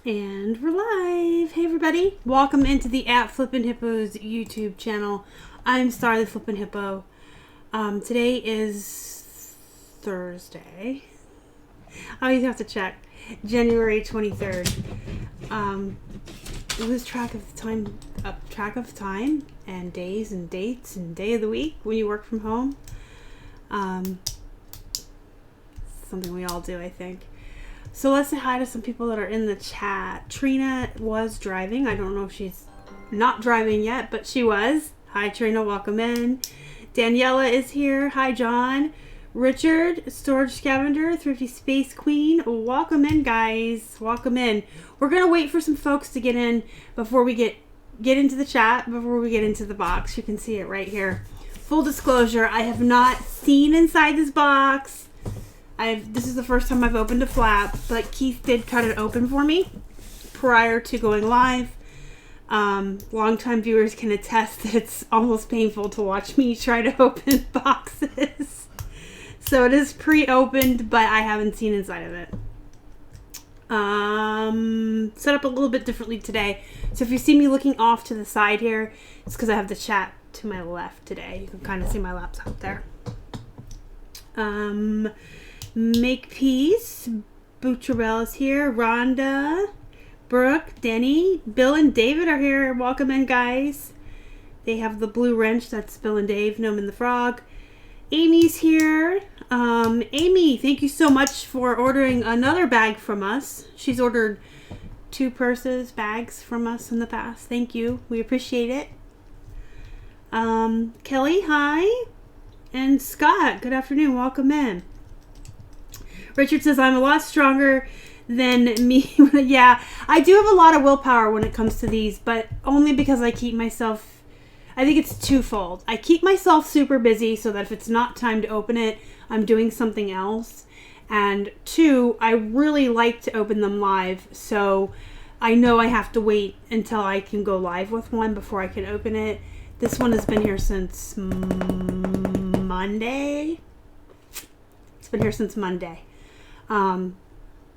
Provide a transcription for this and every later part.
And we're live. Hey everybody, welcome into the Flippin Hippos YouTube channel. I'm Star the Flippin Hippo. Today is Thursday. I always have to check. January 23rd. Lose track of time and days and dates and day of the week when you work from home. Something we all do, I think. So let's say hi to some people that are in the chat. Trina was driving. I don't know if she's not driving yet, but she was. Hi, Trina. Welcome in. Daniela is here. Hi, John. Richard, Storage Scavenger, Thrifty Space Queen. Welcome in, guys. Welcome in. We're going to wait for some folks to get in before we get into the chat, before we get into the box. You can see it right here. Full disclosure, I have not seen inside this box. This is the first time I've opened a flap, but Keith did cut it open for me prior to going live. Longtime viewers can attest that it's almost painful to watch me try to open boxes. So it is pre-opened, but I haven't seen inside of it. Set up a little bit differently today. So if you see me looking off to the side here, it's because I have the chat to my left today. You can kind of see my laptop there. Make Peace, Butcherell is here, Rhonda, Brooke, Denny, Bill and David are here. Welcome in, guys. They have the blue wrench. That's Bill and Dave, Gnome the Frog. Amy's here. Amy, thank you so much for ordering another bag from us. She's ordered 2 bags from us in the past. Thank you. We appreciate it. Kelly, hi. And Scott, good afternoon. Welcome in. Richard says, I'm a lot stronger than me. Yeah, I do have a lot of willpower when it comes to these, but only because I keep myself, I think it's twofold. I keep myself super busy so that if it's not time to open it, I'm doing something else. And 2, I really like to open them live, so I know I have to wait until I can go live with one before I can open it. This one has been here since Monday. It's been here since Monday.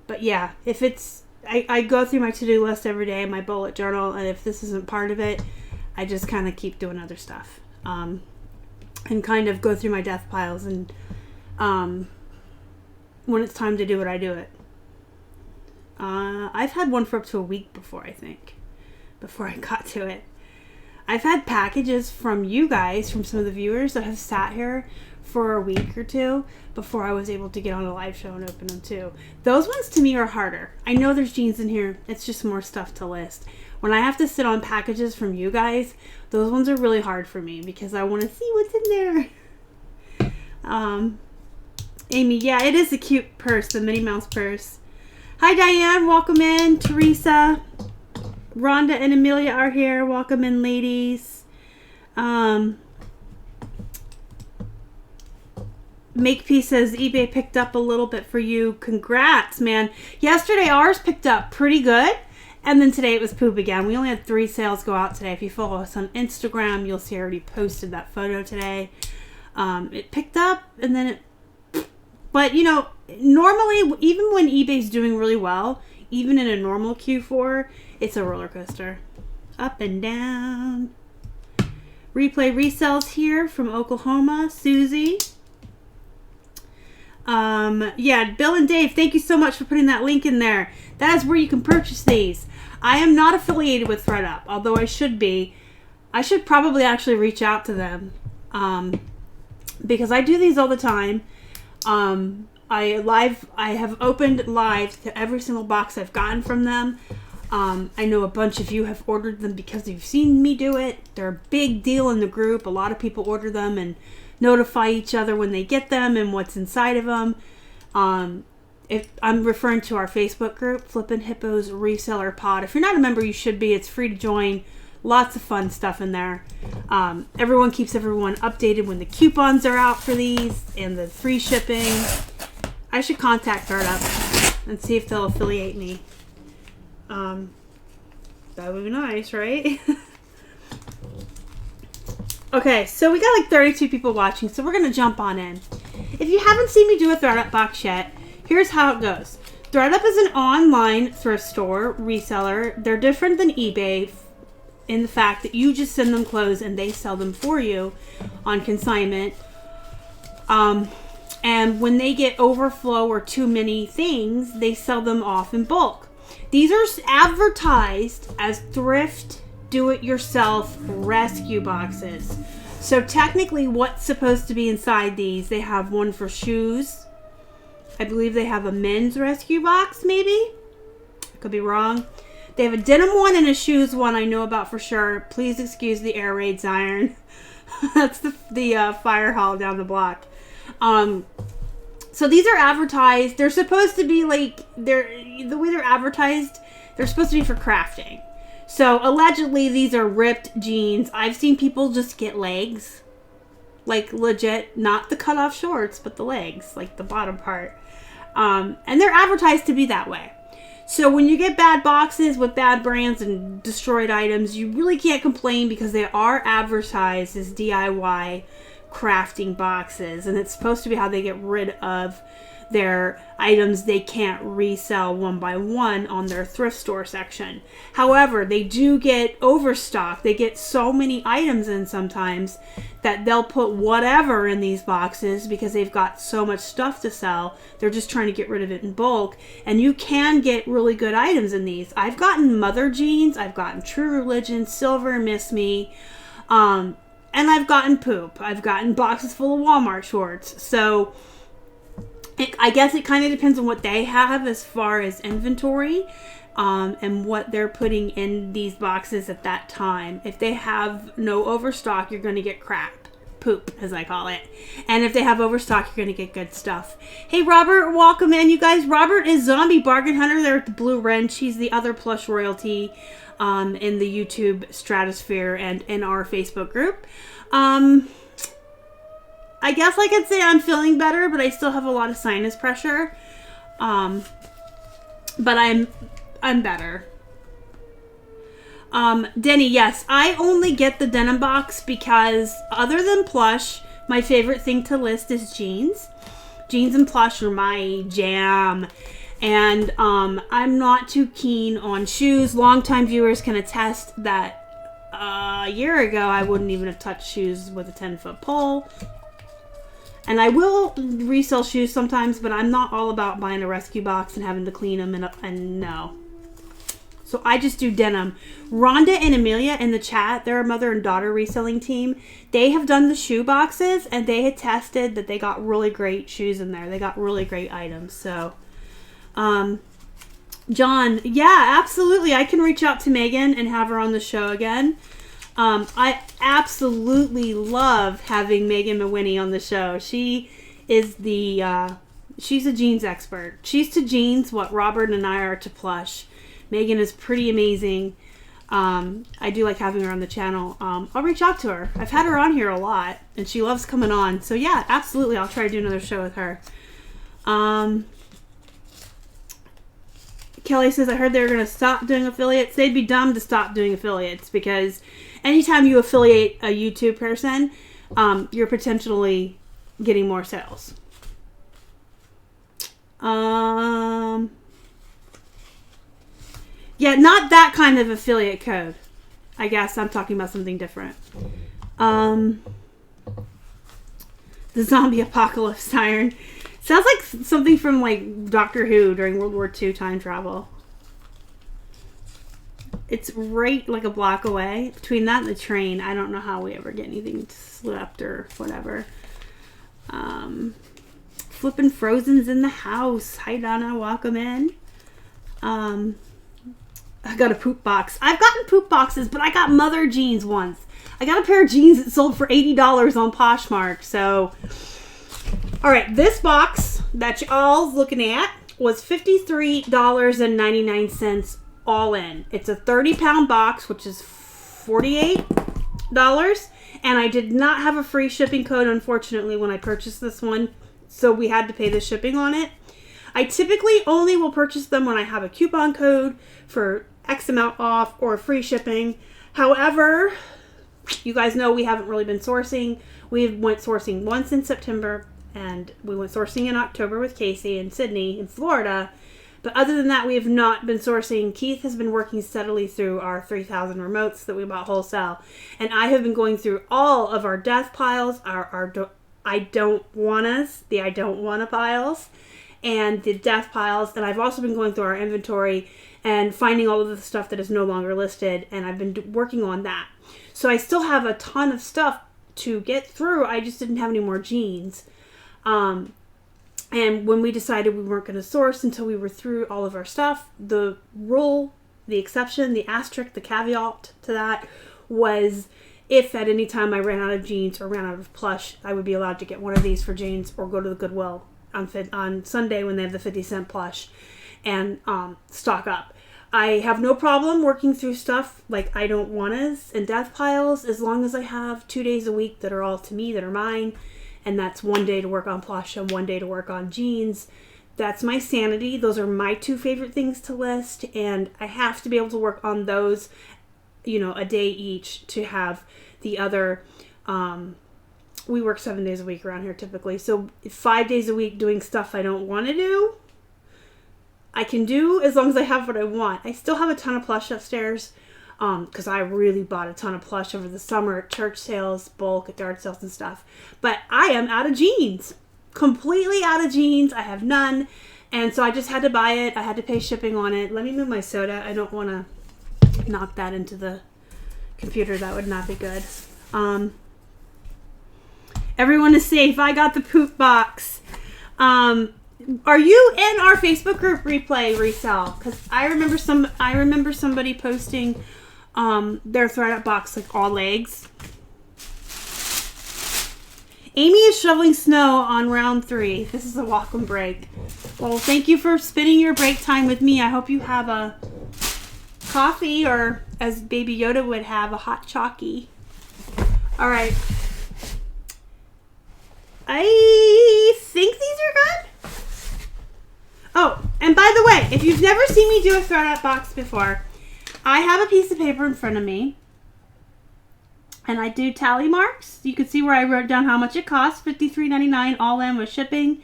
But yeah, if it's, I go through my to-do list every day, my bullet journal, and if this isn't part of it, I just kind of keep doing other stuff. And kind of go through my death piles, and when it's time to do it, I do it. I've had one for up to a week before, I think, before I got to it. I've had packages from you guys, from some of the viewers that have sat here for a week or 2 before I was able to get on a live show and open them too. Those ones to me are harder. I know there's jeans in here. It's just more stuff to list. When I have to sit on packages from you guys, those ones are really hard for me because I want to see what's in there. Amy, yeah, it is a cute purse, the Minnie Mouse purse. Hi, Diane. Welcome in. Teresa. Rhonda and Amelia are here. Welcome in, ladies. Makepeace says eBay picked up a little bit for you. Congrats, man. Yesterday ours picked up pretty good, and then today it was poop again. We only had 3 sales go out today. If you follow us on Instagram, you'll see I already posted that photo today. It picked up, and then it... But, you know, normally, even when eBay's doing really well, even in a normal Q4, it's a roller coaster. Up and down. Replay Resells here from Oklahoma. Susie. Yeah, Bill and Dave, thank you so much for putting that link in there. That is where you can purchase these. I am not affiliated with ThredUp, although I should be. I should probably actually reach out to them, because I do these all the time. I have opened live to every single box I've gotten from them. I know a bunch of you have ordered them because you've seen me do it. They're a big deal in the group. A lot of people order them and notify each other when they get them and what's inside of them. If I'm referring to our Facebook group, Flippin Hippos Reseller Pod. If you're not a member, you should be. It's free to join. Lots of fun stuff in there. Everyone keeps everyone updated when the coupons are out for these and the free shipping. I should contact ThredUp and see if they'll affiliate me. That would be nice, right? Okay, so we got like 32 people watching, so we're going to jump on in. If you haven't seen me do a ThredUp box yet, here's how it goes. ThredUp is an online thrift store reseller. They're different than eBay in the fact that you just send them clothes and they sell them for you on consignment. And when they get overflow or too many things, they sell them off in bulk. These are advertised as thrift, do-it-yourself rescue boxes. So technically what's supposed to be inside these, they have one for shoes. I believe they have a men's rescue box, maybe? I could be wrong. They have a denim one and a shoes one I know about for sure. Please excuse the air raid siren. That's the fire hall down the block. So these are advertised. They're supposed to be like, the way they're advertised, they're supposed to be for crafting. So allegedly these are ripped jeans. I've seen people just get legs. Like legit, not the cut off shorts, but the legs, like the bottom part. And they're advertised to be that way. So when you get bad boxes with bad brands and destroyed items, you really can't complain because they are advertised as DIY crafting boxes, and it's supposed to be how they get rid of their items they can't resell one by one on their thrift store section. However, they do get overstock. They get so many items in sometimes that they'll put whatever in these boxes because they've got so much stuff to sell. They're just trying to get rid of it in bulk, and you can get really good items in these. I've gotten mother jeans, I've gotten True Religion, Silver Miss Me, and I've gotten poop. I've gotten boxes full of Walmart shorts. So I guess it kind of depends on what they have as far as inventory and what they're putting in these boxes at that time. If they have no overstock, you're going to get crap. Poop, as I call it. And if they have overstock, you're going to get good stuff. Hey, Robert, welcome in, you guys. Robert is Zombie Bargain Hunter there at the Blue Wrench. He's the other Plush royalty in the YouTube stratosphere and in our Facebook group. I guess I could say I'm feeling better, but I still have a lot of sinus pressure. But I'm better. Denny, yes, I only get the denim box because other than Plush, my favorite thing to list is jeans. Jeans and Plush are my jam. And I'm not too keen on shoes. Longtime viewers can attest that a year ago I wouldn't even have touched shoes with a 10-foot pole. And I will resell shoes sometimes, but I'm not all about buying a rescue box and having to clean them and no. So I just do denim. Rhonda and Amelia in the chat, they're a mother and daughter reselling team. They have done the shoe boxes and they had tested that they got really great shoes in there. They got really great items. So, John, yeah, absolutely. I can reach out to Megan and have her on the show again. I absolutely love having Megan Mawhinney on the show. She is she's a jeans expert. She's to jeans what Robert and I are to Plush. Megan is pretty amazing. I do like having her on the channel. I'll reach out to her. I've had her on here a lot, and she loves coming on. So yeah, absolutely. I'll try to do another show with her. Kelly says, I heard they were going to stop doing affiliates. They'd be dumb to stop doing affiliates because anytime you affiliate a YouTube person, you're potentially getting more sales. Yeah, not that kind of affiliate code. I guess I'm talking about something different. The zombie apocalypse siren. Sounds like something from like Doctor Who during World War II time travel. It's right like a block away. Between that and the train, I don't know how we ever get anything slept or whatever. Flippin' Frozen's in the house. Hi Donna, welcome in. I got a poop box. I've gotten poop boxes, but I got mother jeans once. I got a pair of jeans that sold for $80 on Poshmark. So, all right, this box that y'all's looking at was $53.99 all in. It's a 30-pound box, which is $48. And I did not have a free shipping code, unfortunately, when I purchased this one. So we had to pay the shipping on it. I typically only will purchase them when I have a coupon code for X amount off or free shipping. However, you guys know we haven't really been sourcing. We went sourcing once in September and we went sourcing in October with Casey in Sydney in Florida. But other than that, we have not been sourcing. Keith has been working steadily through our 3,000 remotes that we bought wholesale. And I have been going through all of our death piles, our I don't wanna piles, and the death piles. And I've also been going through our inventory and finding all of the stuff that is no longer listed. And I've been working on that. So I still have a ton of stuff to get through. I just didn't have any more jeans. And when we decided we weren't going to source until we were through all of our stuff, the rule, the exception, the asterisk, the caveat to that was if at any time I ran out of jeans or ran out of plush, I would be allowed to get one of these for jeans or go to the Goodwill on Sunday when they have the 50-cent plush and stock up. I have no problem working through stuff like I don't wannas and death piles as long as I have 2 days a week that are all to me, that are mine. And that's 1 day to work on plush and 1 day to work on jeans. That's my sanity. Those are my 2 favorite things to list. And I have to be able to work on those, a day each to have the other. We work 7 days a week around here typically. So 5 days a week doing stuff I don't want to do, I can do as long as I have what I want. I still have a ton of plush upstairs. Because I really bought a ton of plush over the summer at church sales, bulk, at yard sales and stuff. But I am out of jeans. Completely out of jeans. I have none. And so I just had to buy it. I had to pay shipping on it. Let me move my soda. I don't want to knock that into the computer. That would not be good. Everyone is safe. I got the poop box. Are you in our Facebook group replay resell? Because I remember somebody posting their ThredUp box, like all legs. Amy is shoveling snow on round 3. This is a welcome break. Well, thank you for spending your break time with me. I hope you have a coffee, or as Baby Yoda would have, a hot chalky. All right. I think these are good. Oh, and by the way, if you've never seen me do a ThredUp box before, I have a piece of paper in front of me, and I do tally marks. You can see where I wrote down how much it costs, $53.99 all in with shipping.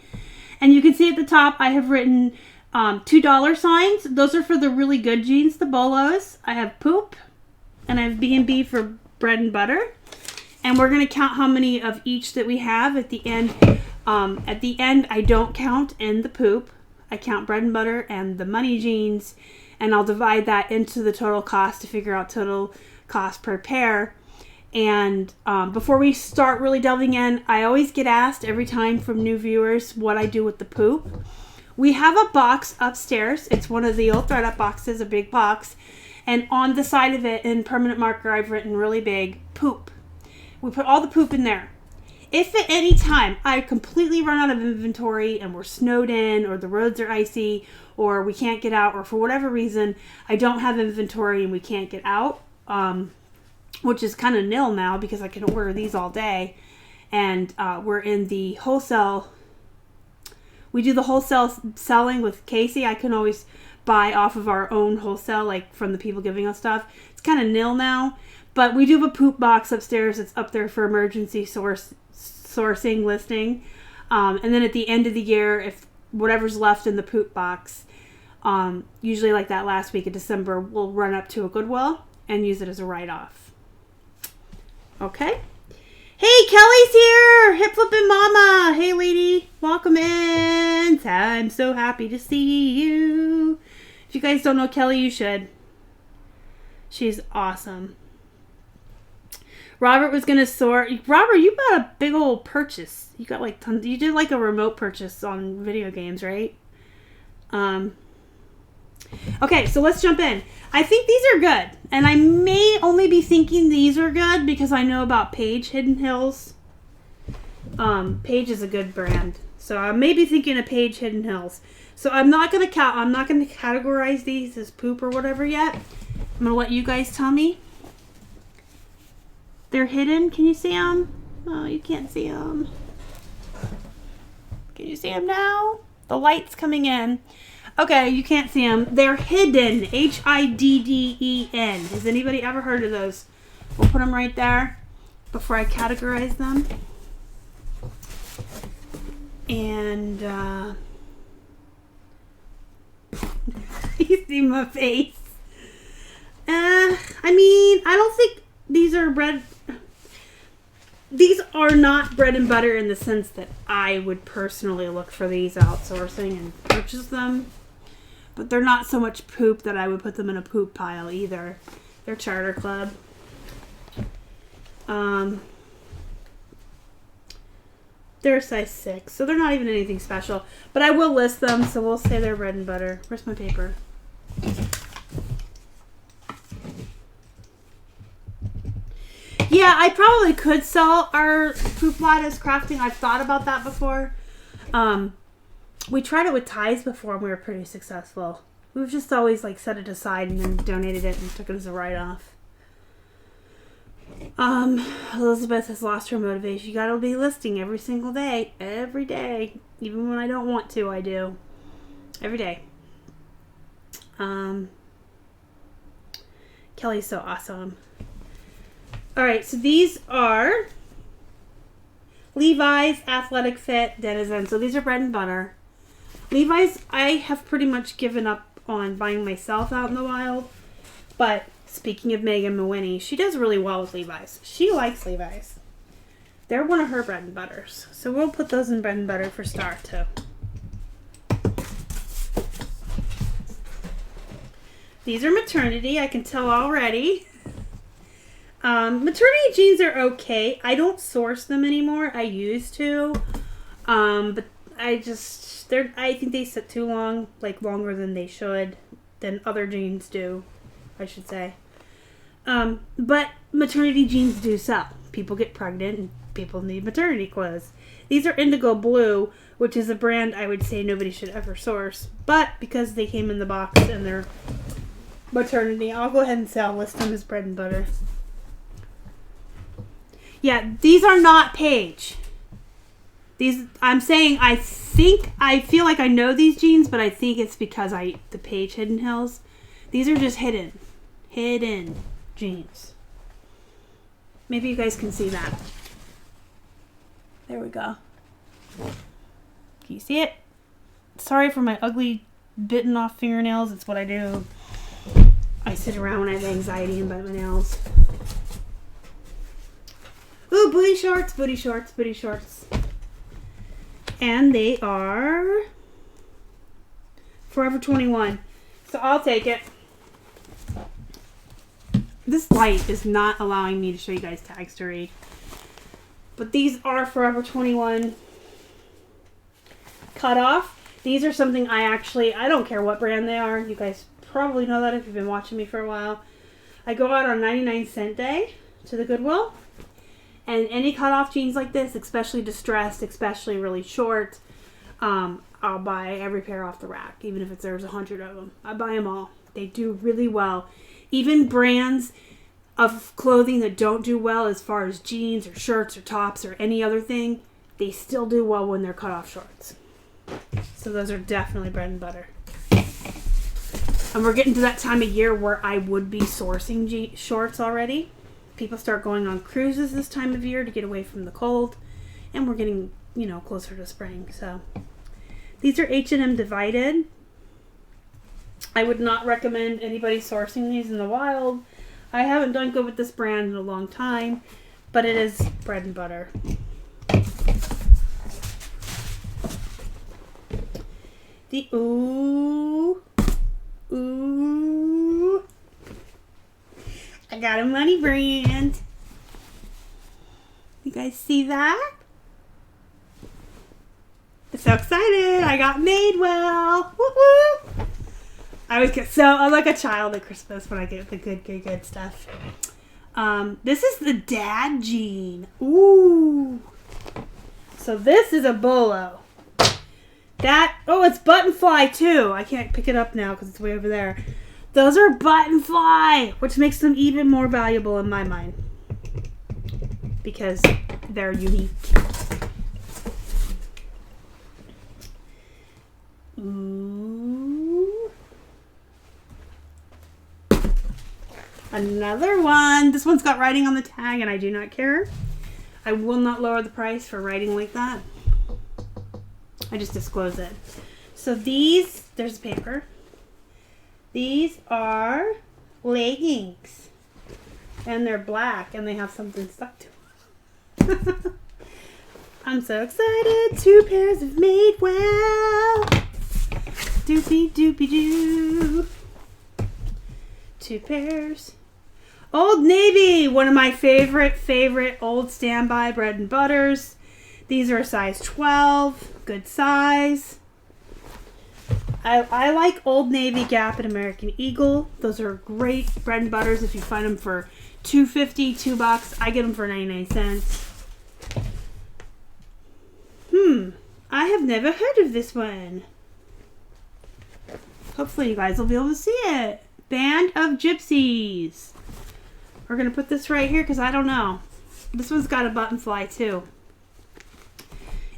And you can see at the top I have written $2 signs. Those are for the really good jeans, the bolos. I have poop, and I have B&B for bread and butter. And we're going to count how many of each that we have at the end. At the end, I don't count in the poop. I count bread and butter and the money jeans, and I'll divide that into the total cost to figure out total cost per pair. And before we start really delving in, I always get asked every time from new viewers what I do with the poop. We have a box upstairs. It's one of the old ThredUp boxes, a big box. And on the side of it, in permanent marker, I've written really big, poop. We put all the poop in there. If at any time I completely run out of inventory and we're snowed in, or the roads are icy, or we can't get out, or for whatever reason I don't have inventory and we can't get out, which is kind of nil now because I can order these all day, and we're in the wholesale. We do the wholesale selling with Casey. I can always buy off of our own wholesale, like from the people giving us stuff. It's kind of nil now, but we do have a poop box upstairs. It's up there for emergency sourcing listing. And then at the end of the year, if whatever's left in the poop box, usually like that last week of December, we'll run up to a Goodwill and use it as a write-off. Okay. Hey, Kelly's here. Hip flipping mama. Hey, lady. Welcome in. I'm so happy to see you. If you guys don't know Kelly, you should. She's awesome. Robert was gonna sort. Robert, you bought a big old purchase. You got like tons. You did like a remote purchase on video games, right? Okay, so let's jump in. I think these are good, and I may only be thinking these are good because I know about Paige Hidden Hills. Paige is a good brand, so I may be thinking of Paige Hidden Hills. So I'm not gonna categorize these as poop or whatever yet. I'm gonna let you guys tell me. They're hidden. Can you see them? Oh, you can't see them. Can you see them now? The light's coming in. Okay, you can't see them. They're hidden. Hidden. Has anybody ever heard of those? We'll put them right there before I categorize them. And see my face. I mean, I don't think these are bread. These are not bread and butter in the sense that I would personally look for these outsourcing and purchase them. But they're not so much poop that I would put them in a poop pile either. They're Charter Club. They're a size 6, so they're not even anything special. But I will list them, so we'll say they're bread and butter. Where's my paper? Yeah, I probably could sell our poop lattice crafting. I've thought about that before. We tried it with ties before and we were pretty successful. We've just always like set it aside and then donated it and took it as a write-off. Elizabeth has lost her motivation. You gotta be listing every single day. Every day. Even when I don't want to, I do. Every day. Kelly's so awesome. Alright, so these are Levi's, Athletic Fit, Denizen. So these are bread and butter. Levi's, I have pretty much given up on buying myself out in the wild. But speaking of Megan Mawinnie, she does really well with Levi's. She likes Levi's. They're one of her bread and butters. So we'll put those in bread and butter for Star too. These are maternity, I can tell already. Maternity jeans are okay. I don't source them anymore. I used to. But I think they sit too long, like longer than they should, than other jeans do, I should say. But maternity jeans do sell. People get pregnant and people need maternity clothes. These are Indigo Blue, which is a brand I would say nobody should ever source. But because they came in the box and they're maternity, I'll go ahead and say I'll list them as bread and butter. Yeah, these are not Paige. These, I'm saying, I feel like I know these jeans, but I think it's because the Paige Hidden Hills. These are just hidden jeans. Maybe you guys can see that. There we go. Can you see it? Sorry for my ugly bitten off fingernails. It's what I do. I sit around when I have anxiety and bite my nails. Ooh, booty shorts, booty shorts, booty shorts. And they are Forever 21. So I'll take it. This light is not allowing me to show you guys tags to read. But these are Forever 21 cut off. These are something I don't care what brand they are. You guys probably know that if you've been watching me for a while. I go out on 99-cent day to the Goodwill. And any cut-off jeans like this, especially distressed, especially really short, I'll buy every pair off the rack, even if there's 100 of them. I buy them all. They do really well. Even brands of clothing that don't do well as far as jeans or shirts or tops or any other thing, they still do well when they're cut-off shorts. So those are definitely bread and butter. And we're getting to that time of year where I would be sourcing shorts already. People start going on cruises this time of year to get away from the cold. And we're getting, closer to spring. So these are H&M Divided. I would not recommend anybody sourcing these in the wild. I haven't done good with this brand in a long time. But it is bread and butter. Ooh. I got a money brand. You guys see that? I'm so excited. I got Madewell. Woo-woo. I always get I'm like a child at Christmas when I get the good stuff. This is the dad jean. Ooh. So this is a bolo. It's button fly too. I can't pick it up now because it's way over there. Those are button fly, which makes them even more valuable in my mind because they're unique. Ooh. Another one. This one's got writing on the tag and I do not care. I will not lower the price for writing like that. I just disclose it. So there's paper. These are leggings. And they're black and they have something stuck to them. I'm so excited. 2 pairs of made well. Doopy doopy doo. 2 pairs. Old Navy, one of my favorite old standby bread and butters. These are a size 12, good size. I like Old Navy, Gap, and American Eagle. Those are great bread and butters if you find them for $2.50, $2. I get them for 99 cents. I have never heard of this one. Hopefully you guys will be able to see it. Band of Gypsies. We're going to put this right here because I don't know. This one's got a button fly too.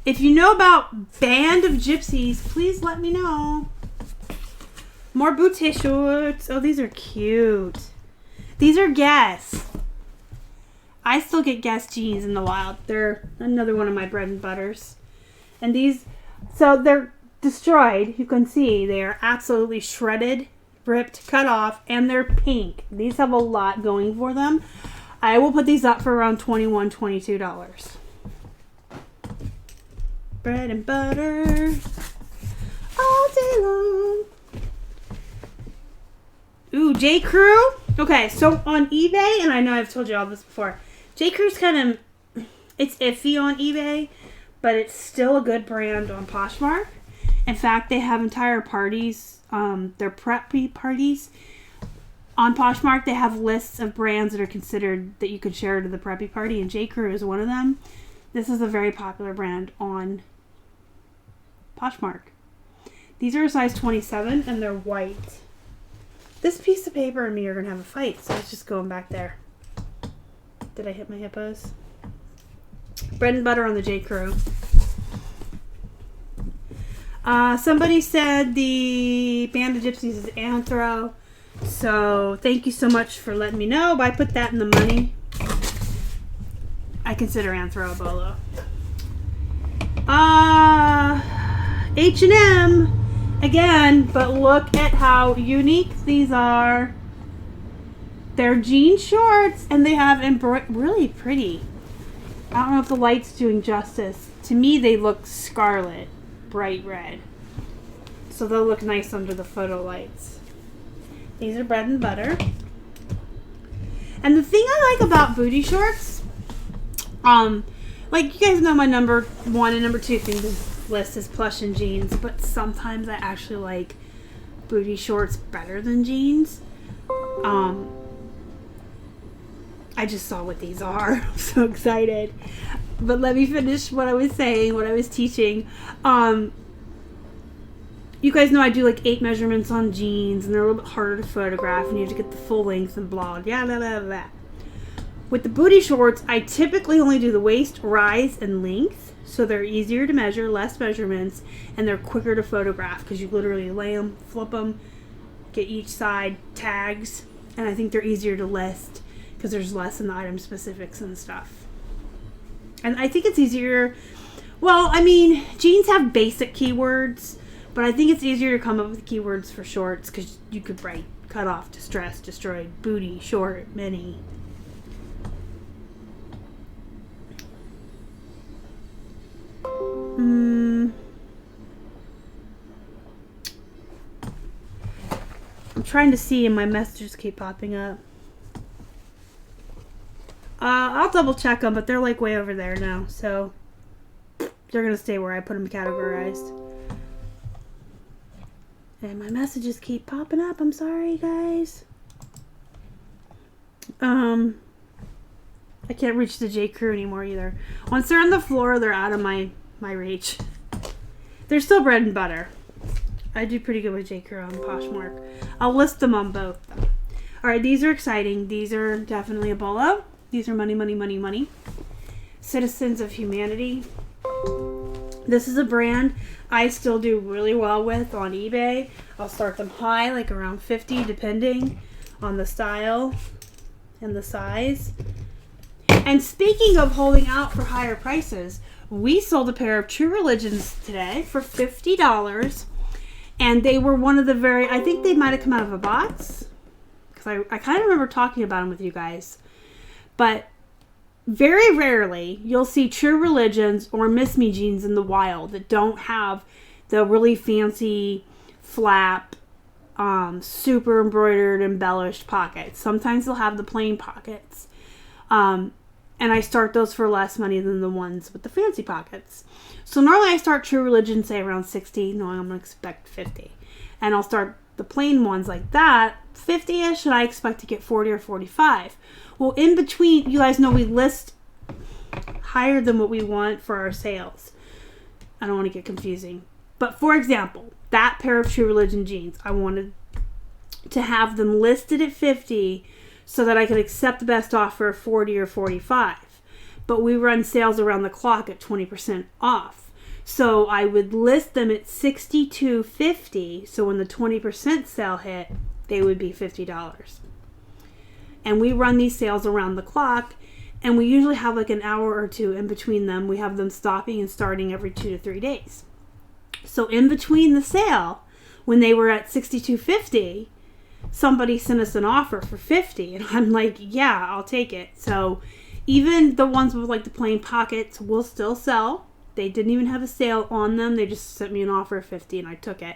If you know about Band of Gypsies, please let me know. More bootay shorts. Oh, these are cute. These are Guess. I still get Guess jeans in the wild. They're another one of my bread and butters. And these, so they're destroyed. You can see they are absolutely shredded, ripped, cut off, and they're pink. These have a lot going for them. I will put these up for around $21, $22. Bread and butter all day long. Ooh, J. Crew. Okay, so on eBay, and I know I've told you all this before, J. Crew's kind of, it's iffy on eBay, but it's still a good brand on Poshmark. In fact, they have entire parties, their preppy parties. On Poshmark, they have lists of brands that are considered that you could share to the preppy party, and J. Crew is one of them. This is a very popular brand on Poshmark. These are a size 27, and they're white. This piece of paper and me are going to have a fight, so let's just go back there. Did I hit my hippos? Bread and butter on the J. Crew. Somebody said the Band of Gypsies is Anthro. So thank you so much for letting me know. But I put that in the money. I consider Anthro a bolo. H&M again, but look at how unique these are. They're jean shorts and they have really pretty. I don't know if the light's doing justice. To me, they look scarlet, bright red. So they'll look nice under the photo lights. These are bread and butter. And the thing I like about booty shorts, like you guys know my number 1 and number 2 thing this list is plush and jeans, but sometimes I actually like booty shorts better than jeans. I just saw what these are. I'm so excited. But let me finish what I was saying, what I was teaching. You guys know I do like 8 measurements on jeans, and they're a little bit harder to photograph, and you have to get the full length and blah, blah, blah, blah, blah. With the booty shorts, I typically only do the waist, rise, and length, so they're easier to measure, less measurements, and they're quicker to photograph because you literally lay them, flip them, get each side tags, and I think they're easier to list because there's less in the item specifics and stuff. And I think it's easier, well, I mean, jeans have basic keywords, but I think it's easier to come up with keywords for shorts because you could write cut off, distress, destroyed, booty, short, mini. I'm trying to see and my messages keep popping up. I'll double check them, but they're like way over there now, so they're gonna stay where I put them categorized. And my messages keep popping up. I'm sorry, guys. I can't reach the J. Crew anymore either. Once they're on the floor, they're out of my reach. They're still bread and butter. I do pretty good with J. Crew on Poshmark. I'll list them on both, though. Alright, these are exciting. These are definitely a bolo. These are money, money, money, money. Citizens of Humanity. This is a brand I still do really well with on eBay. I'll start them high, like around 50, depending on the style and the size. And speaking of holding out for higher prices, we sold a pair of True Religions today for $50. And they were one of the very, I think they might have come out of a box. Because I kind of remember talking about them with you guys. But very rarely you'll see True Religions or Miss Me jeans in the wild that don't have the really fancy flap, super embroidered, embellished pockets. Sometimes they'll have the plain pockets. And I start those for less money than the ones with the fancy pockets. So normally I start True Religion, say around 60, knowing I'm going to expect 50. And I'll start the plain ones like that, 50-ish, and I expect to get 40 or 45. Well, in between, you guys know we list higher than what we want for our sales. I don't want to get confusing. But for example, that pair of True Religion jeans, I wanted to have them listed at 50 so that I could accept the best offer of 40 or 45. But we run sales around the clock at 20% off. So I would list them at $62.50. So when the 20% sale hit, they would be $50. And we run these sales around the clock. And we usually have like an hour or two in between them. We have them stopping and starting every 2 to 3 days. So in between the sale, when they were at $62.50, somebody sent us an offer for $50. And I'm like, yeah, I'll take it. So even the ones with like the plain pockets will still sell. They didn't even have a sale on them. They just sent me an offer of $50 and I took it.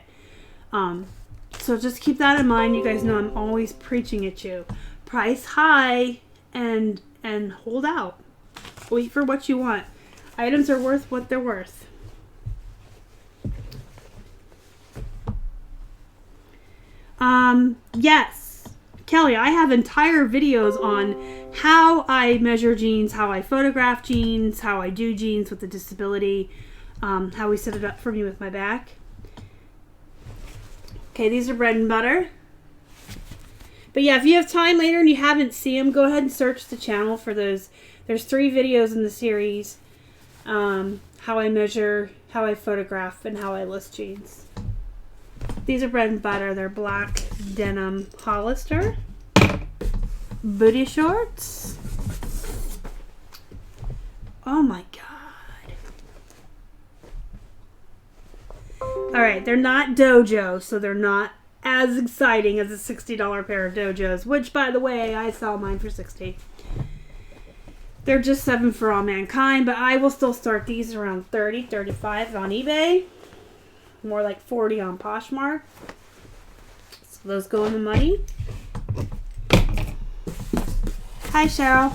So just keep that in mind. You guys know I'm always preaching at you. Price high and hold out. Wait for what you want. Items are worth what they're worth. Yes. Kelly, I have entire videos on how I measure jeans, how I photograph jeans, how I do jeans with a disability, how we set it up for me with my back. Okay, these are bread and butter. But yeah, if you have time later and you haven't seen them, go ahead and search the channel for those. There's 3 videos in the series. How I measure, how I photograph, and how I list jeans. These are bread and butter. They're black denim Hollister. Booty shorts. Oh my god. Alright, they're not dojo, so they're not as exciting as a $60 pair of dojos, which by the way, I sell mine for $60. They're just 7 for all mankind, but I will still start these around $30, $35 on eBay. More like $40 on Poshmark. So those go in the money. Hi, Cheryl.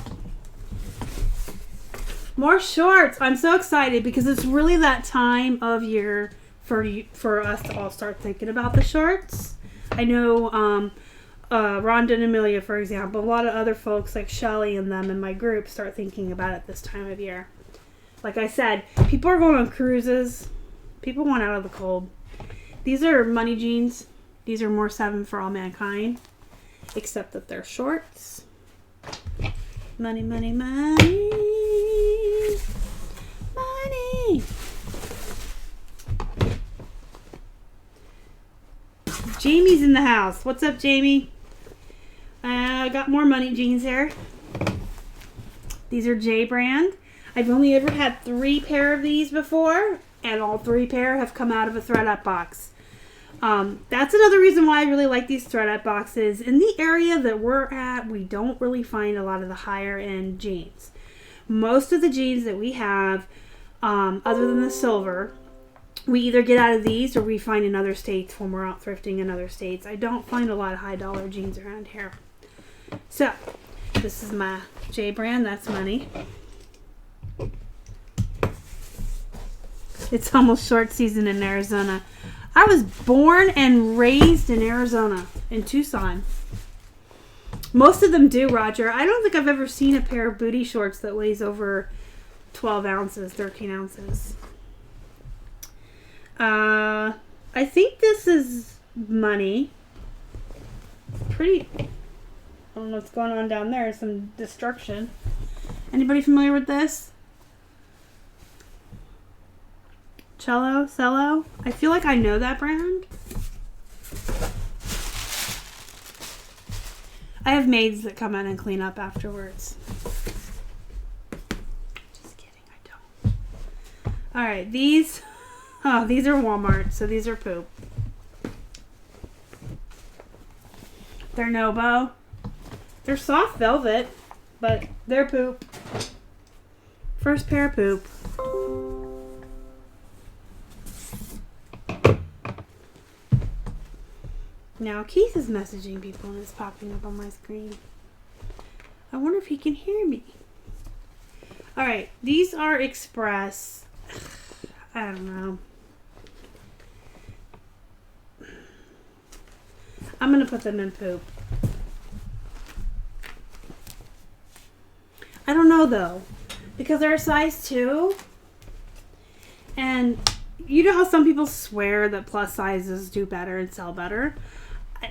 More shorts. I'm so excited because it's really that time of year for us to all start thinking about the shorts. I know Rhonda and Amelia, for example, a lot of other folks like Shelly and them in my group start thinking about it this time of year. Like I said, people are going on cruises. People want out of the cold. These are money jeans. These are more 7 for all mankind. Except that they're shorts. Money, money, money. Money. Jamie's in the house. What's up, Jamie? I got more money jeans here. These are J brand. I've only ever had 3 pair of these before. And all 3 pair have come out of a ThredUp box. That's another reason why I really like these ThredUp boxes. In the area that we're at, we don't really find a lot of the higher end jeans. Most of the jeans that we have, other than the silver, we either get out of these or we find in other states when we're out thrifting in other states. I don't find a lot of high dollar jeans around here. So, this is my J brand. That's money. It's almost short season in Arizona. I was born and raised in Arizona, in Tucson. Most of them do, Roger. I don't think I've ever seen a pair of booty shorts that weighs over 12 ounces, 13 ounces. I think this is money. Pretty. I don't know what's going on down there. Some destruction. Anybody familiar with this? Cello? I feel like I know that brand. I have maids that come in and clean up afterwards. Just kidding, I don't. Alright, these are Walmart, so these are poop. They're Nobo. They're soft velvet, but they're poop. First pair of poop. Now Keith is messaging people and it's popping up on my screen. I wonder if he can hear me. Alright, these are Express. I don't know. I'm going to put them in poop. I don't know though. Because they're a size 2. And you know how some people swear that plus sizes do better and sell better?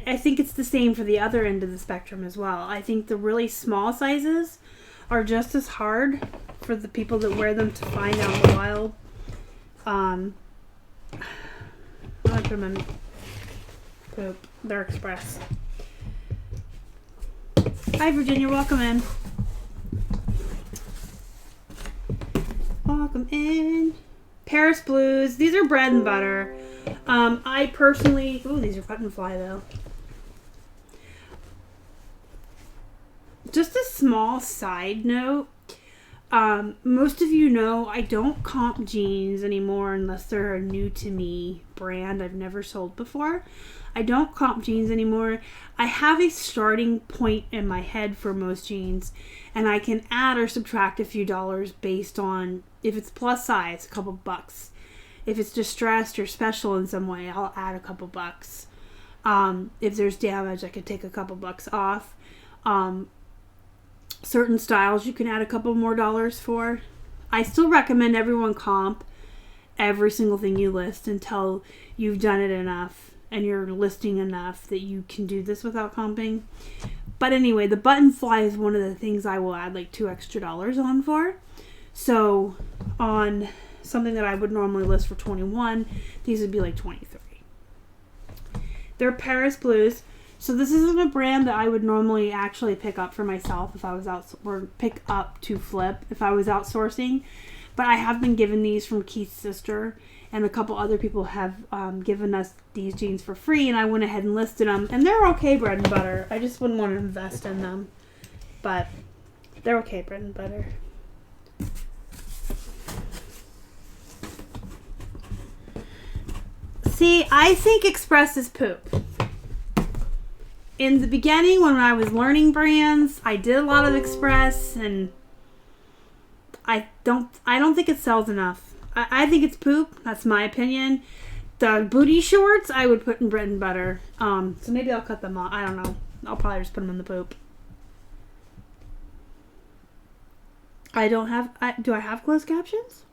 I think it's the same for the other end of the spectrum as well. I think the really small sizes are just as hard for the people that wear them to find out in the wild. I'm gonna put them in poop. They're Express. Hi Virginia, welcome in. Welcome in. Paris Blues. These are bread and butter. I personally... Ooh, these are cut and fly though. Just a small side note. Most of you know I don't comp jeans anymore unless they're a new to me brand I've never sold before. I don't comp jeans anymore. I have a starting point in my head for most jeans, and I can add or subtract a few dollars based on if it's plus size, a couple bucks. If it's distressed or special in some way, I'll add a couple bucks. If there's damage, I could take a couple bucks off. Certain styles you can add a couple more dollars for. I still recommend everyone comp every single thing you list until you've done it enough and you're listing enough that you can do this without comping. But anyway, the button fly is one of the things I will add like $2 extra on for. So on something that I would normally list for 21, these would be like 23. They're Paris Blues. So this isn't a brand that I would normally actually pick up for myself if I was out, or pick up to flip if I was outsourcing. But I have been given these from Keith's sister, and a couple other people have given us these jeans for free, and I went ahead and listed them. And they're okay bread and butter. I just wouldn't want to invest in them. But they're okay bread and butter. See, I think Express is poop. In the beginning, when I was learning brands, I did a lot of Express, and I don't think it sells enough. I think it's poop. That's my opinion. The booty shorts, I would put in bread and butter. So maybe I'll cut them off. I don't know. I'll probably just put them in the poop. Do I have closed captions?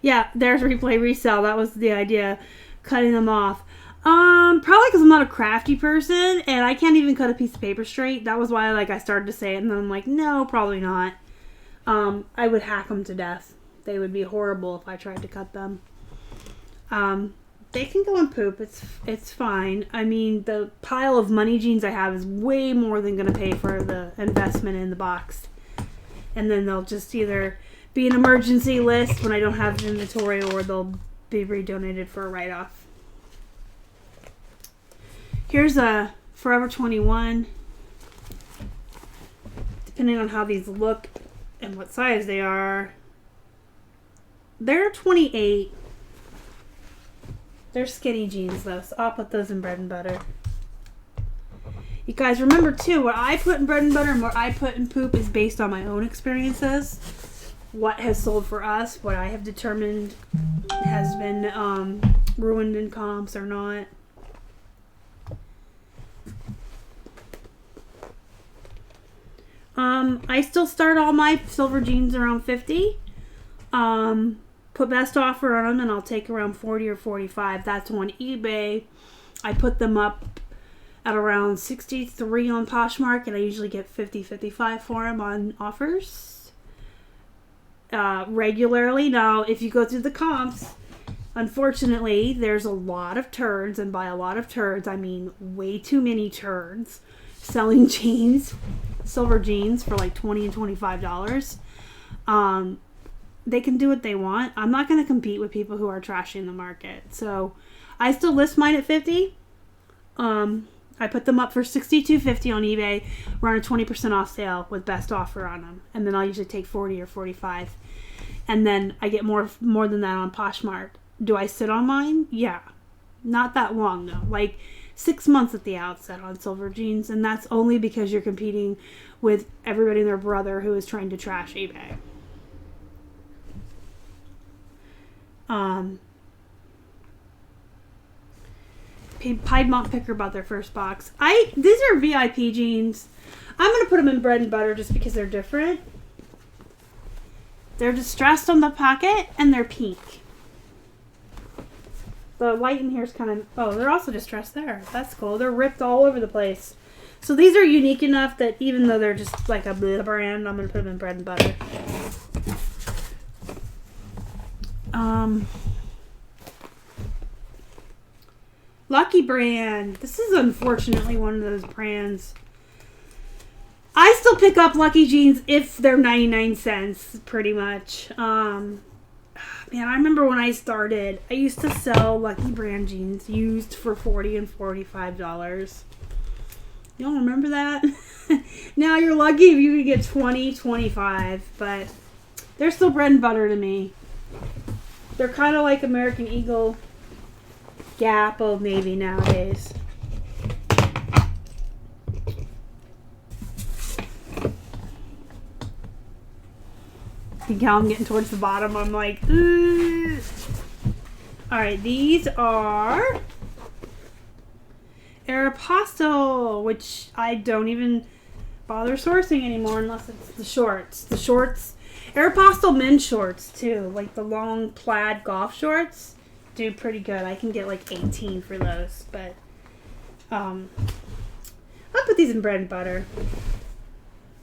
Yeah, there's replay resell. That was the idea. Cutting them off. Probably because I'm not a crafty person and I can't even cut a piece of paper straight. That was why I started to say it, and then I'm like, no, probably not. I would hack them to death. They would be horrible if I tried to cut them. They can go in poop. It's fine. I mean, the pile of money jeans I have is way more than going to pay for the investment in the box. And then they'll just either be an emergency list when I don't have inventory, or they'll be redonated for a write-off. Here's a Forever 21. Depending on how these look and what size they are, they're 28. They're skinny jeans though, so I'll put those in bread and butter. You guys remember too, what I put in bread and butter and what I put in poop is based on my own experiences. What has sold for us, what I have determined has been ruined in comps or not. I still start all my silver jeans around 50. Put best offer on them and I'll take around 40 or 45. That's on eBay. I put them up at around 63 on Poshmark, and I usually get 50, 55 for them on offers regularly. Now, if you go through the comps, unfortunately, there's a lot of turds, and by a lot of turds, I mean way too many turds selling jeans, silver jeans for like $20 and $25. They can do what they want. I'm not going to compete with people who are trashing the market. So I still list mine at 50. I put them up for $62.50 on eBay. We're on a 20% off sale with best offer on them. And then I'll usually take 40 or 45. And then I get more than that on Poshmark. Do I sit on mine? Yeah. Not that long though. Like 6 months at the outset on silver jeans. And that's only because you're competing with everybody and their brother who is trying to trash eBay. Piedmont Picker bought their first box. These are VIP jeans. I'm going to put them in bread and butter just because they're different. They're distressed on the pocket and they're pink. The white in here is kind of... Oh, they're also distressed there. That's cool. They're ripped all over the place. So these are unique enough that even though they're just like a brand, I'm going to put them in bread and butter. Lucky brand. This is unfortunately one of those brands. I still pick up Lucky jeans if they're 99 cents, pretty much. Man, I remember when I started, I used to sell Lucky brand jeans used for $40 and $45. You don't remember that? Now you're lucky if you could get 20, 25, but they're still bread and butter to me. They're kind of like American Eagle, Gap, Old Navy nowadays. You can I'm getting towards the bottom. I'm like, ooh. Alright, these are Aeropostale, which I don't even bother sourcing anymore unless it's the shorts. The shorts, Aeropostale men's shorts too, like the long plaid golf shorts, do pretty good. I can get like 18 for those, but I'll put these in bread and butter.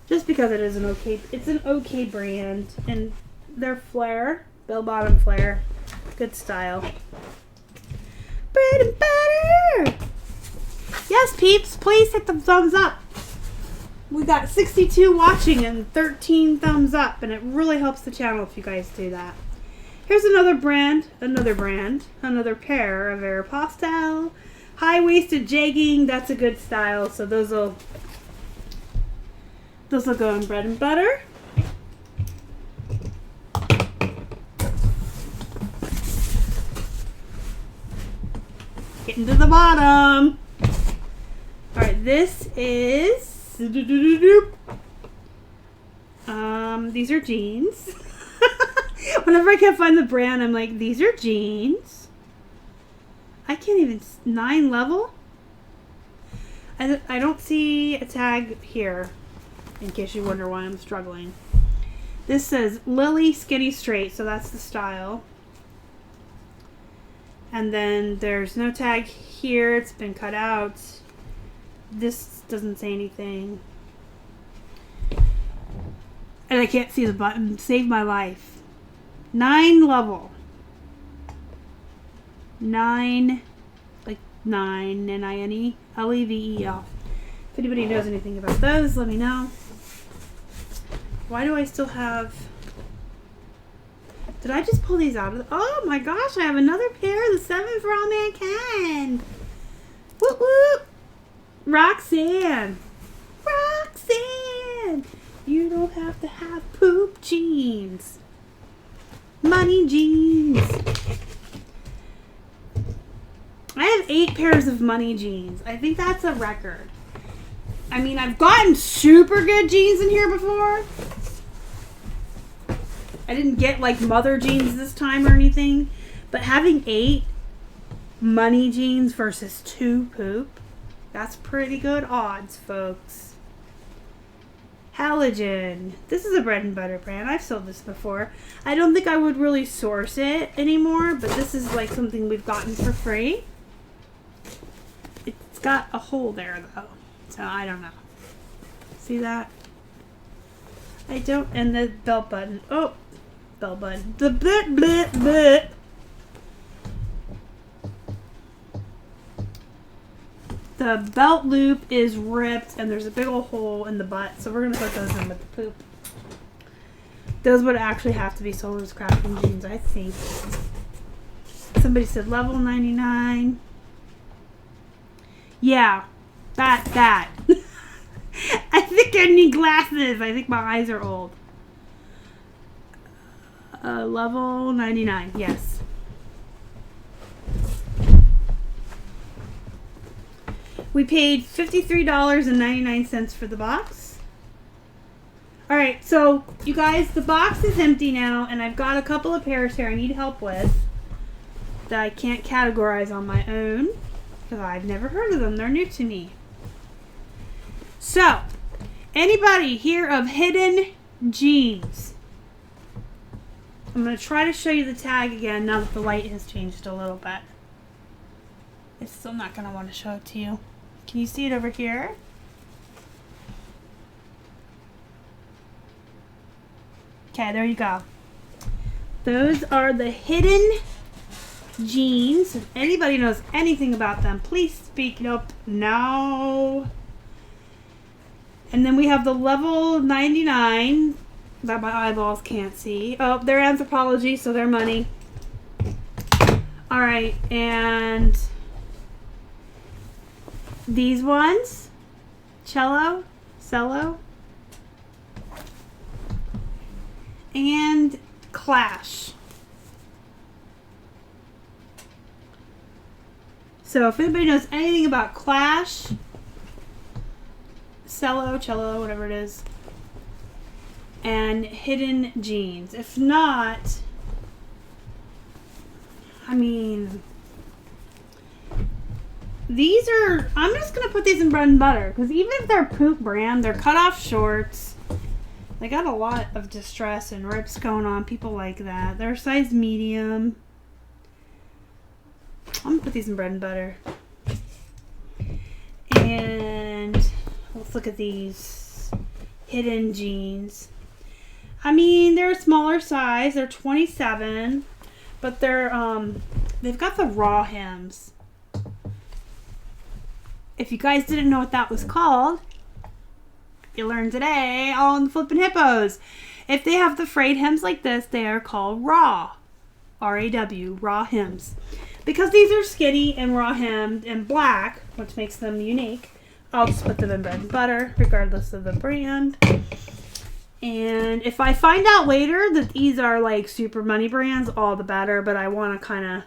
Just because it's an okay brand, and they're flare, bell bottom flare, good style. Bread and butter. Yes, peeps, please hit the thumbs up. We got 62 watching and 13 thumbs up, and it really helps the channel if you guys do that. Here's another brand, another pair of Aeropostale, high-waisted jegging. That's a good style, so those will go in bread and butter. Getting to the bottom. Alright, this is... these are jeans. Whenever I can't find the brand, I'm like, these are jeans. I can't even... 9 level? I don't see a tag here. In case you wonder why I'm struggling. This says Lily Skinny Straight, so that's the style. And then there's no tag here. It's been cut out. This doesn't say anything. And I can't see the button. Save my life. 9 level. 9, like 9, N-I-N-E, L-E-V-E-L. If anybody knows anything about those, let me know. Why do I still have... Did I just pull these out of the... Oh my gosh, I have another pair of the 7 for All Mankind. Whoop whoop. Roxanne. Roxanne. You don't have to have poop jeans. Money jeans. I have 8 pairs of money jeans. I think that's a record. I mean, I've gotten super good jeans in here before. I didn't get like mother jeans this time or anything. But having 8 money jeans versus 2 poop, that's pretty good odds, folks. Halogen. This is a bread and butter brand. I've sold this before. I don't think I would really source it anymore, but this is like something we've gotten for free. It's got a hole there though, so I don't know. See that? I don't, and the belt button. Oh, belt button. The blit blit blit. The belt loop is ripped and there's a big old hole in the butt, so we're going to put those in with the poop. Those would actually have to be sold as crafting jeans, I think. Somebody said level 99. Yeah, that. I think I need glasses. I think my eyes are old. Level 99, yes. We paid $53.99 for the box. Alright, so you guys, the box is empty now, and I've got a couple of pairs here I need help with that I can't categorize on my own because I've never heard of them. They're new to me. So, anybody hear of hidden jeans? I'm going to try to show you the tag again now that the light has changed a little bit. It's still not going to want to show it to you. Can you see it over here? Okay, there you go. Those are the hidden jeans. If anybody knows anything about them, please speak up now. And then we have the level 99 that my eyeballs can't see. Oh, they're Anthropologie, so they're money. Alright, and these ones, cello, and Clash. So if anybody knows anything about Clash, cello, whatever it is, and hidden jeans. If not, I mean, these are, I'm just going to put these in bread and butter, because even if they're poop brand, they're cut off shorts. They got a lot of distress and rips going on. People like that. They're size medium. I'm going to put these in bread and butter. And let's look at these hidden jeans. I mean, they're a smaller size. They're 27, but they're they've got the raw hems. If you guys didn't know what that was called, you learned today on the Flippin' Hippos. If they have the frayed hems like this, they are called raw. R-A-W, raw hems. Because these are skinny and raw hemmed and black, which makes them unique, I'll just put them in bread and butter, regardless of the brand. And if I find out later that these are like super money brands, all the better, but I want to kind of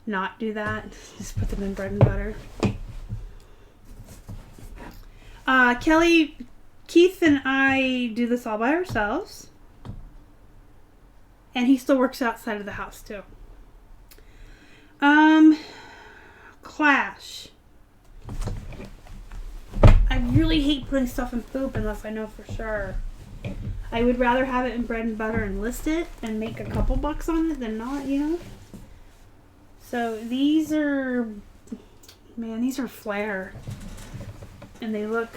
not do that. Just put them in bread and butter. Keith and I do this all by ourselves. And he still works outside of the house too. Clash. I really hate putting stuff in poop unless I know for sure. I would rather have it in bread and butter and list it and make a couple bucks on it than not, you know? So these are, man, these are flare. And they look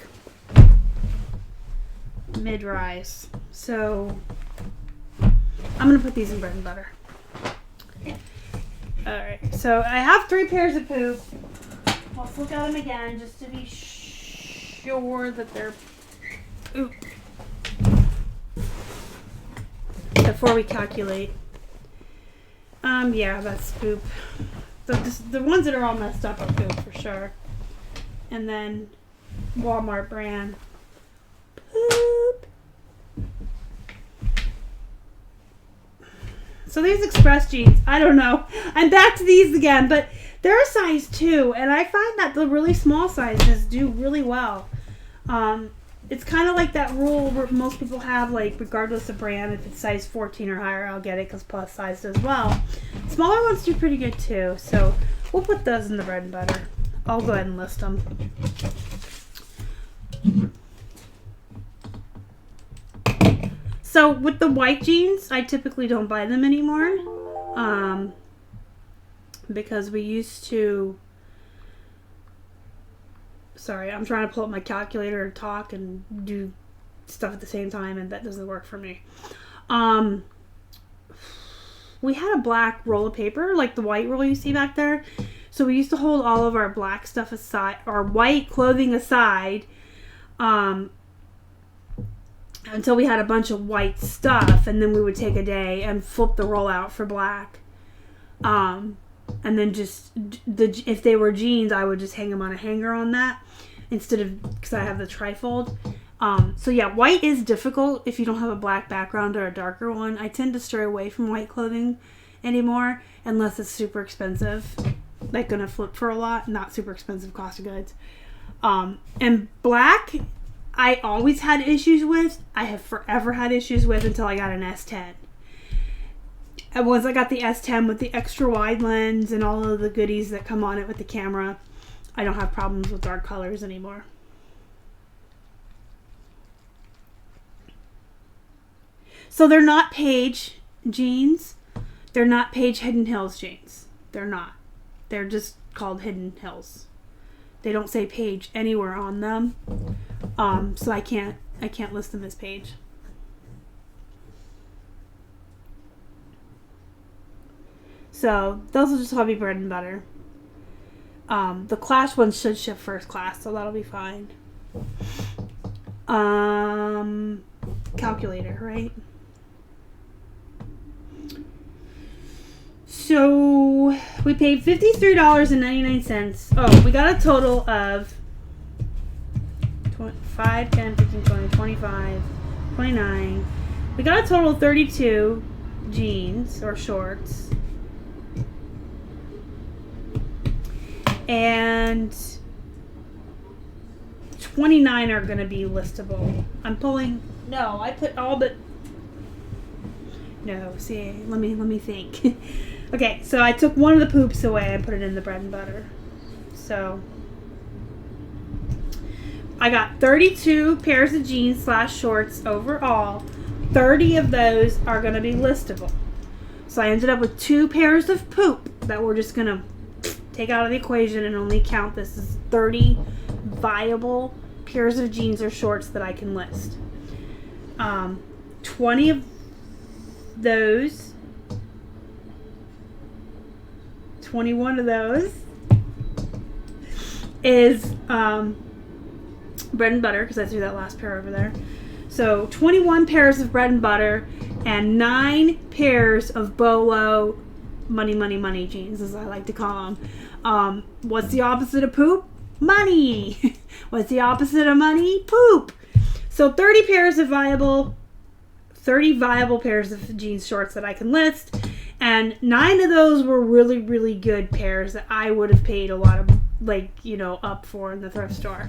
mid-rise. So I'm going to put these in bread and butter. Alright, so I have 3 pairs of poop. Let's look at them again just to be sure that they're... Ooh. Before we calculate. Yeah, that's poop. The ones that are all messed up are poop for sure. And then Walmart brand. Poop. So these express jeans, I don't know. I'm back to these again, but they're a size 2, and I find that the really small sizes do really well. It's kind of like that rule where most people have, like, regardless of brand, if it's size 14 or higher, I'll get it because plus size as well. Smaller ones do pretty good too, so we'll put those in the bread and butter. I'll go ahead and list them. So with the white jeans, I typically don't buy them anymore, because we used to, sorry, I'm trying to pull up my calculator and talk and do stuff at the same time, and that doesn't work for me. We had a black roll of paper, like the white roll you see back there, so we used to hold all of our black stuff aside, our white clothing aside, until we had a bunch of white stuff, and then we would take a day and flip the roll out for black. And And then just if they were jeans, I would just hang them on a hanger on that instead of, because I have the trifold. So yeah, white is difficult if you don't have a black background or a darker one. I tend to stray away from white clothing anymore unless it's super expensive, like gonna flip for a lot, not super expensive cost of goods. And black, I always had issues with. I have forever had issues with until I got an S10. And once I got the S10 with the extra wide lens and all of the goodies that come on it with the camera, I don't have problems with dark colors anymore. So they're not Paige jeans. They're not Paige Hidden Hills jeans. They're not. They're just called Hidden Hills. They don't say Paige anywhere on them. So I can't list them as Paige. So those will just all be bread and butter. The Clash ones should ship first class, so that'll be fine. Calculator, right? So we paid $53.99. Oh, we got a total of 5, 10, 15, 20, 25, 29. We got a total of 32 jeans or shorts. And 29 are going to be listable. I'm pulling... No, I put all but... No, see, let me think. Okay, so I took one of the poops away and put it in the bread and butter. So I got 32 pairs of jeans / shorts overall. 30 of those are going to be listable. So I ended up with 2 pairs of poop that we're just going to take out of the equation and only count this as 30 viable pairs of jeans or shorts that I can list. 20 of those, 21 of those is bread and butter, because I threw that last pair over there. So 21 pairs of bread and butter and 9 pairs of Bolo money jeans, as I like to call them. What's the opposite of poop? Money. What's the opposite of money? Poop. So 30 viable pairs of jeans shorts that I can list, and 9 of those were really, really good pairs that I would have paid a lot of, up for in the thrift store.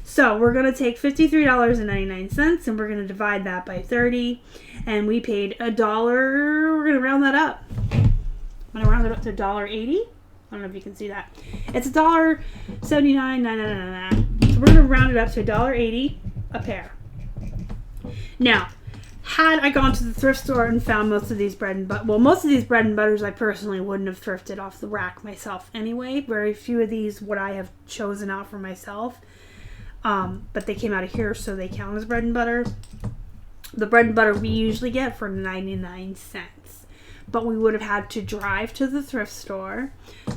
So we're going to take $53.99 and we're going to divide that by 30, and we paid $1. We're going to round that up. I'm going to round it up to $1.80. I don't know if you can see that. It's $1.79. So we're going to round it up to $1.80 a pair. Now, had I gone to the thrift store and found most of these bread and butters I personally wouldn't have thrifted off the rack myself anyway. Very few of these would I have chosen out for myself. But they came out of here, so they count as bread and butter. The bread and butter we usually get for 99 cents. But we would have had to drive to the thrift store,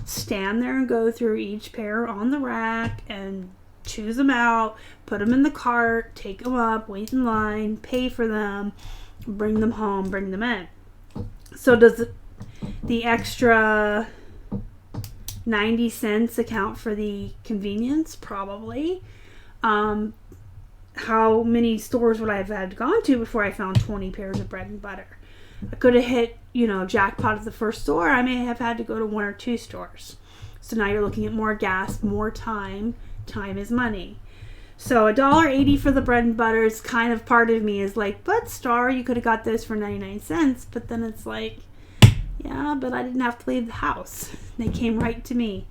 stand there and go through each pair on the rack and choose them out, put them in the cart, take them up, wait in line, pay for them, bring them home, bring them in. So does the extra 90 cents account for the convenience? Probably. How many stores would I have had gone to before I found 20 pairs of bread and butter? I could have hit, jackpot at the first store. I may have had to go to 1 or 2 stores. So now you're looking at more gas, more time. Time is money. So $1.80 for the bread and butter is kind of, part of me is like, but Star, you could have got this for 99 cents. But then it's like, yeah, but I didn't have to leave the house. They came right to me.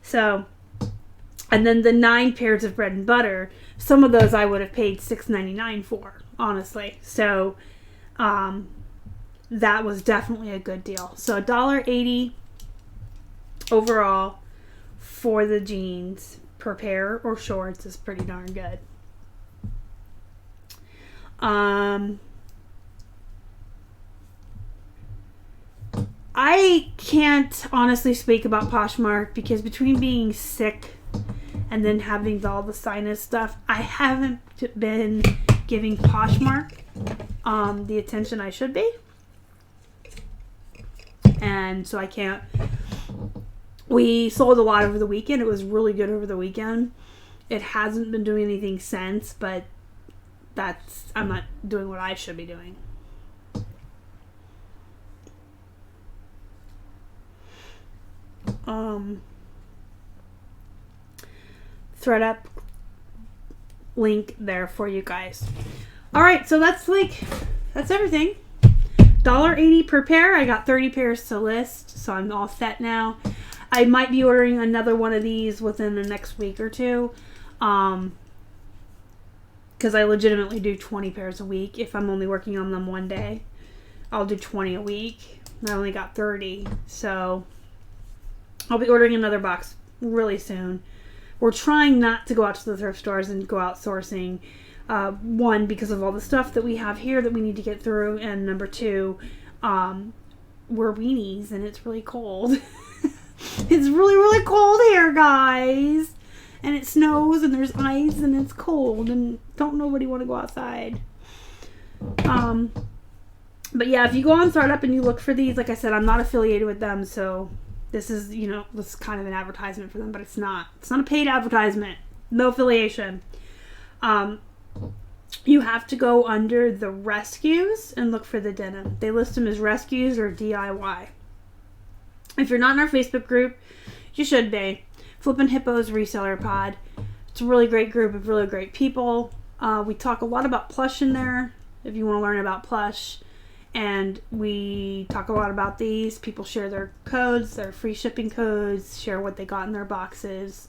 So, and then the 9 pairs of bread and butter, some of those I would have paid $6.99 for, honestly. So, that was definitely a good deal. So $1.80 overall for the jeans per pair or shorts is pretty darn good. I can't honestly speak about Poshmark because between being sick and then having all the sinus stuff, I haven't been giving Poshmark the attention I should be. And so I can't We sold a lot over the weekend. It was really good over the weekend. It hasn't been doing anything since, but I'm not doing what I should be doing. ThredUp link there for you guys. All right, so that's everything. $1.80 per pair. I got 30 pairs to list, so I'm all set now. I might be ordering another one of these within the next week or two, because I legitimately do 20 pairs a week. If I'm only working on them one day, I'll do 20 a week. I only got 30, so I'll be ordering another box really soon. We're trying not to go out to the thrift stores and go out sourcing. One, because of all the stuff that we have here that we need to get through, and number two, we're weenies and it's really cold. It's really, really cold here, guys. And it snows and there's ice and it's cold and don't nobody want to go outside. But yeah, if you go on ThredUp and you look for these, like I said, I'm not affiliated with them, so this is, this is kind of an advertisement for them, but it's not. It's not a paid advertisement. No affiliation. You have to go under the rescues and look for the denim. They list them as rescues or DIY. If you're not in our Facebook group, you should be. Flippin' Hippos Reseller Pod. It's a really great group of really great people. We talk a lot about Plush in there, if you want to learn about Plush. And we talk a lot about these. People share their codes, their free shipping codes, share what they got in their boxes.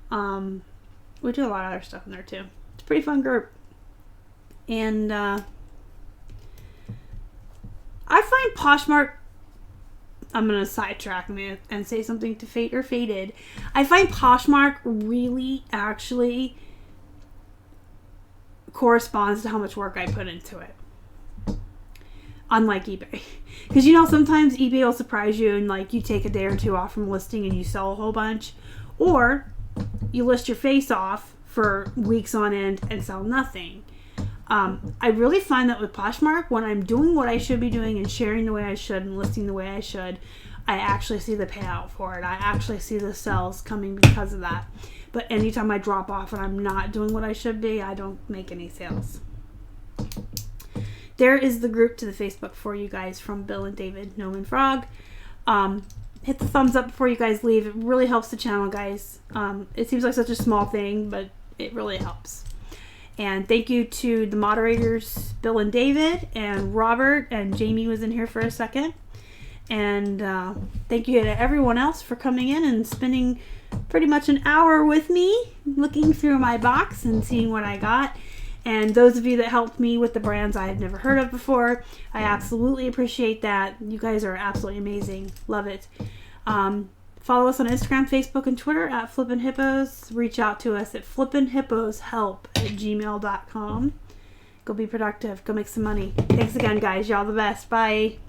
We do a lot of other stuff in there too. It's a pretty fun group. And I find Poshmark, I'm going to sidetrack me and say something to Fate or Fated. I find Poshmark really actually corresponds to how much work I put into it. Unlike eBay. Because sometimes eBay will surprise you and you take a day or two off from listing and you sell a whole bunch. Or you list your face off for weeks on end and sell nothing. I really find that with Poshmark, when I'm doing what I should be doing and sharing the way I should and listing the way I should, I actually see the payout for it. I actually see the sales coming because of that. But anytime I drop off and I'm not doing what I should be, I don't make any sales. There is the group to the Facebook for you guys from Bill and David, Gnome and Frog. Hit the thumbs up before you guys leave. It really helps the channel, guys. It seems like such a small thing, but it really helps. And thank you to the moderators, Bill and David, and Robert, and Jamie was in here for a second. And thank you to everyone else for coming in and spending pretty much an hour with me, looking through my box and seeing what I got. And those of you that helped me with the brands I had never heard of before, I absolutely appreciate that. You guys are absolutely amazing. Love it. Follow us on Instagram, Facebook, and Twitter at Flippin' Hippos. Reach out to us at flippinhipposhelp@gmail.com. Go be productive. Go make some money. Thanks again, guys. Y'all the best. Bye.